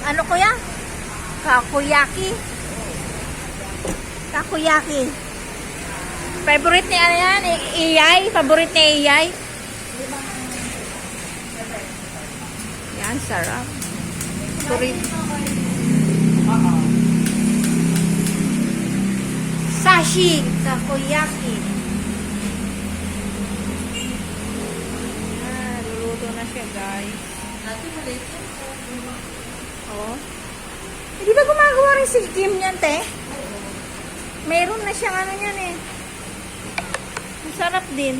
Ano kuya? Kakuyaki. Kakuyaki. Favorite ni ano yan? Iyay? Favorite ni Iyay? Yan, sarap. Favorite. Sashi. Kakuyaki. Yan, luluto na siya guys. Oh. Eh, di ba gumagawa rin si Kim niyan, te? Meron na siyang ano niyan eh. Masarap din.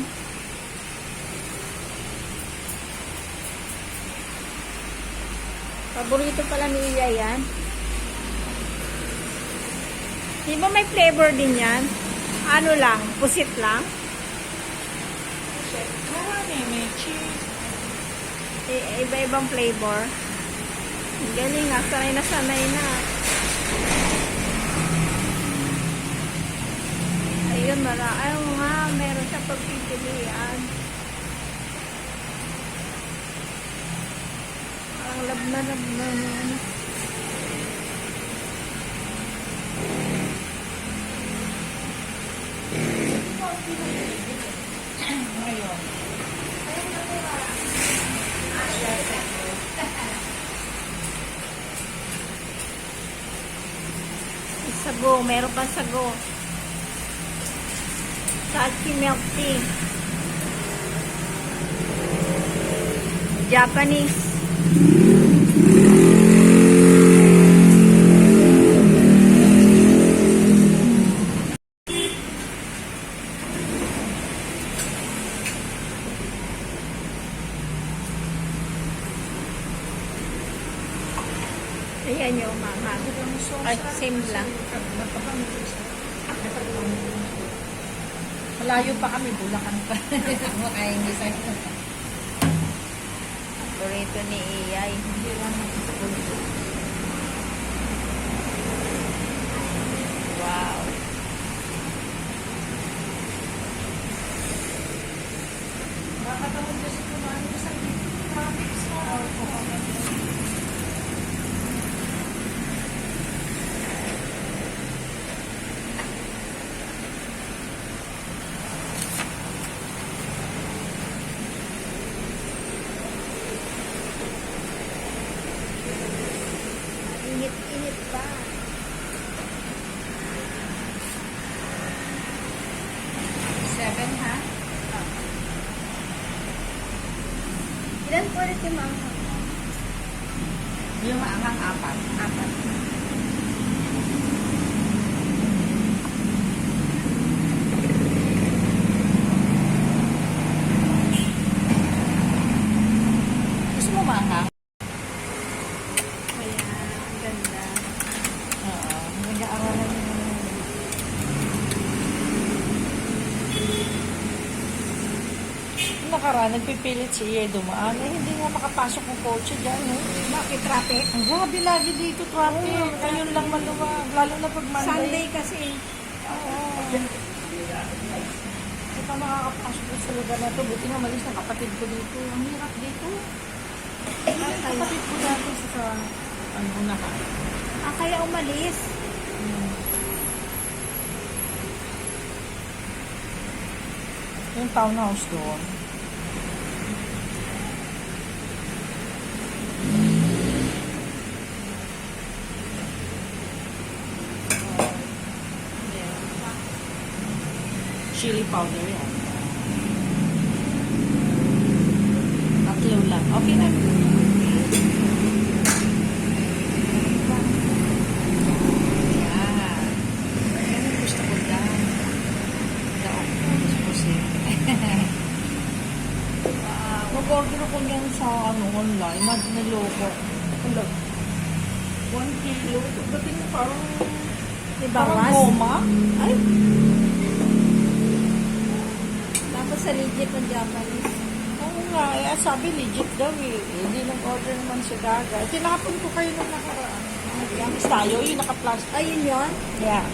Paborito pala ni Iya yan. Di ba may flavor din yan? Ano lang? Pusit lang? May cheese. Iba-ibang flavor. Ang galing nga. Sanay na sanay na. Ayun, ayaw nga. Meron siyang pagpipilian. Parang labna-labna yan. Ngayon. Sago, meron pa sago. Sachi milk tea. Japanese. Ayan yung mama. Ay, same lang. Malayo pa kami, Bulacan pa. Kaya hindi sa'yo. Burrito ni Iyay. Wow. Nakatawag kasi kumain ko sa traffic sa Init-init pa. Seven, ha? Ilan po ulit yung mga? Yung maangang apat. Apat. Gusto mo maangang? Ayan, ang ganda. Oo. Nag-aaralan mo naman. Nakaraan, nagpipilit si Iye dumaan. Eh, hindi nga makapasok ng kotse dyan, eh. Bakit traffic? Ang grabe lagi dito, traffic. Ngayon lang maluwag. Lalo na pag Monday. Sunday kasi. Oo. Hindi pa makakapasok sa lugar na ito. Buti nga malis ng kapatid ko dito. Ang hirap dito. Ang kapatid ko dito sa ano na ka. Kaya umalis. Yung townhouse doon. Chili powder yan. Tatlo lang. Okay na. Yan. Yan ang gusto ko dyan. Mag-order ako niyan sa online. Niloko. 1 kilo. Dating parang Ibawas. goma. Ay. Tapos sa legit ng Japanese. Oo nga. Eh, sabi legit daw eh. Hindi nag-order naman si Gaga. Tinapon ko kayo nung nakaraan. Nag-yamis tayo. Yung naka-plastic. Ayun yun. Yeah.